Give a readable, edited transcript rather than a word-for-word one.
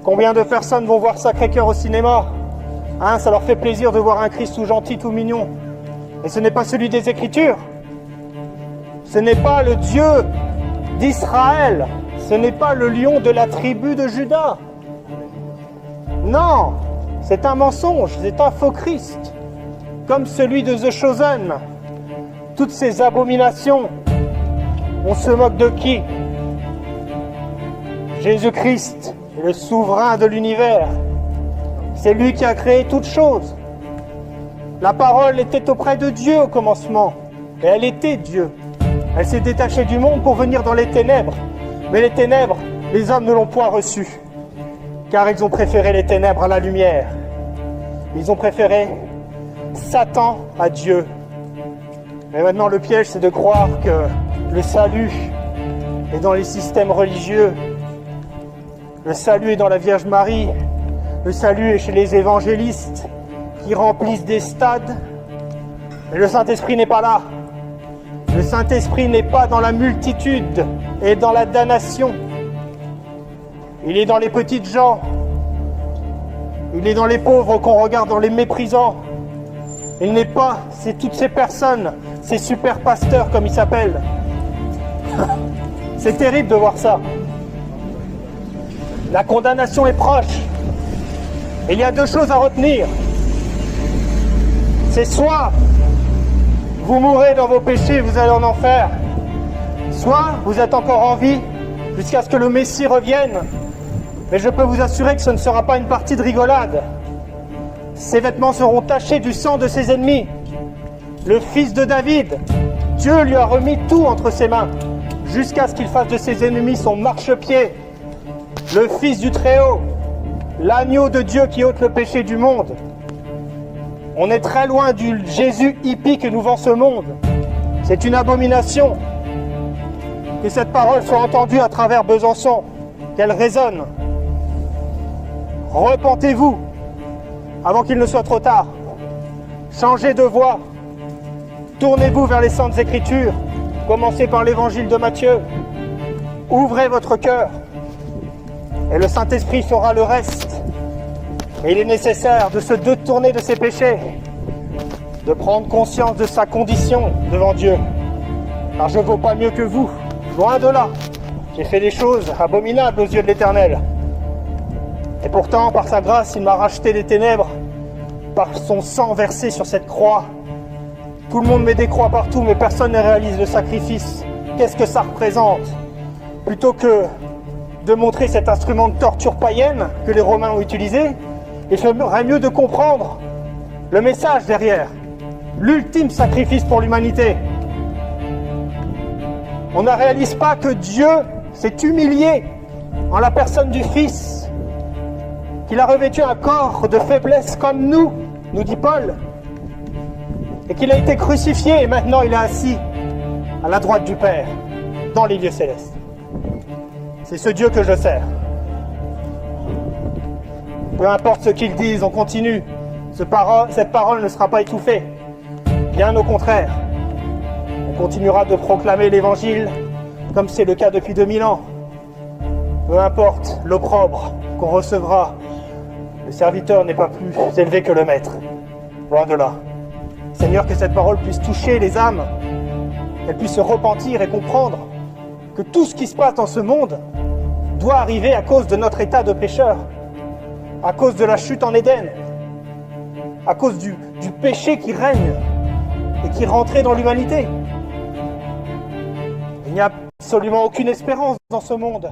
Combien de personnes vont voir Sacré-Cœur au cinéma? Hein, ça leur fait plaisir de voir un Christ tout gentil, tout mignon. Et ce n'est pas celui des Écritures. Ce n'est pas le Dieu d'Israël. Ce n'est pas le lion de la tribu de Juda. Non, c'est un mensonge, c'est un faux Christ. Comme celui de The Chosen. Toutes ces abominations, on se moque de qui? Jésus-Christ est le souverain de l'univers. C'est lui qui a créé toutes choses. La parole était auprès de Dieu au commencement. Et elle était Dieu. Elle s'est détachée du monde pour venir dans les ténèbres. Mais les ténèbres, les hommes ne l'ont point reçues. Car ils ont préféré les ténèbres à la lumière. Ils ont préféré Satan à Dieu. Mais maintenant, le piège, c'est de croire que le salut est dans les systèmes religieux. Le salut est dans la Vierge Marie. Le salut est chez les évangélistes qui remplissent des stades. Mais le Saint-Esprit n'est pas là. Le Saint-Esprit n'est pas dans la multitude et dans la damnation. Il est dans les petites gens. Il est dans les pauvres qu'on regarde en les méprisant. Il n'est pas, c'est toutes ces personnes, ces super pasteurs comme ils s'appellent. C'est terrible de voir ça. La condamnation est proche. Et il y a deux choses à retenir. C'est soit vous mourrez dans vos péchés, vous allez en enfer. Soit vous êtes encore en vie jusqu'à ce que le Messie revienne. Mais je peux vous assurer que ce ne sera pas une partie de rigolade. Ses vêtements seront tachés du sang de ses ennemis. Le fils de David, Dieu lui a remis tout entre ses mains, jusqu'à ce qu'il fasse de ses ennemis son marchepied. Le fils du Très-Haut, l'agneau de Dieu qui ôte le péché du monde. On est très loin du Jésus hippie que nous vend ce monde. C'est une abomination. Que cette parole soit entendue à travers Besançon, qu'elle résonne. Repentez-vous avant qu'il ne soit trop tard. Changez de voie. Tournez-vous vers les Saintes Écritures. Commencez par l'évangile de Matthieu. Ouvrez votre cœur. Et le Saint-Esprit fera le reste. Et il est nécessaire de se détourner de ses péchés, de prendre conscience de sa condition devant Dieu. Car je ne vaux pas mieux que vous, loin de là. J'ai fait des choses abominables aux yeux de l'Éternel. Et pourtant, par sa grâce, il m'a racheté des ténèbres, par son sang versé sur cette croix. Tout le monde met des croix partout, mais personne ne réalise le sacrifice. Qu'est-ce que ça représente? Plutôt que de montrer cet instrument de torture païenne que les Romains ont utilisé, il ferait mieux de comprendre le message derrière. L'ultime sacrifice pour l'humanité. On ne réalise pas que Dieu s'est humilié en la personne du Fils, qu'il a revêtu un corps de faiblesse comme nous dit Paul, et qu'il a été crucifié et maintenant il est assis à la droite du Père, dans les lieux célestes. C'est ce Dieu que je sers. Peu importe ce qu'ils disent, on continue. Cette parole ne sera pas étouffée. Bien au contraire. On continuera de proclamer l'Évangile comme c'est le cas depuis 2000 ans. Peu importe l'opprobre qu'on recevra, le serviteur n'est pas plus élevé que le maître. Loin de là. Seigneur, que cette parole puisse toucher les âmes, qu'elles puissent se repentir et comprendre que tout ce qui se passe dans ce monde doit arriver à cause de notre état de pécheur, à cause de la chute en Éden, à cause du péché qui règne et qui est rentré dans l'humanité. Il n'y a absolument aucune espérance dans ce monde.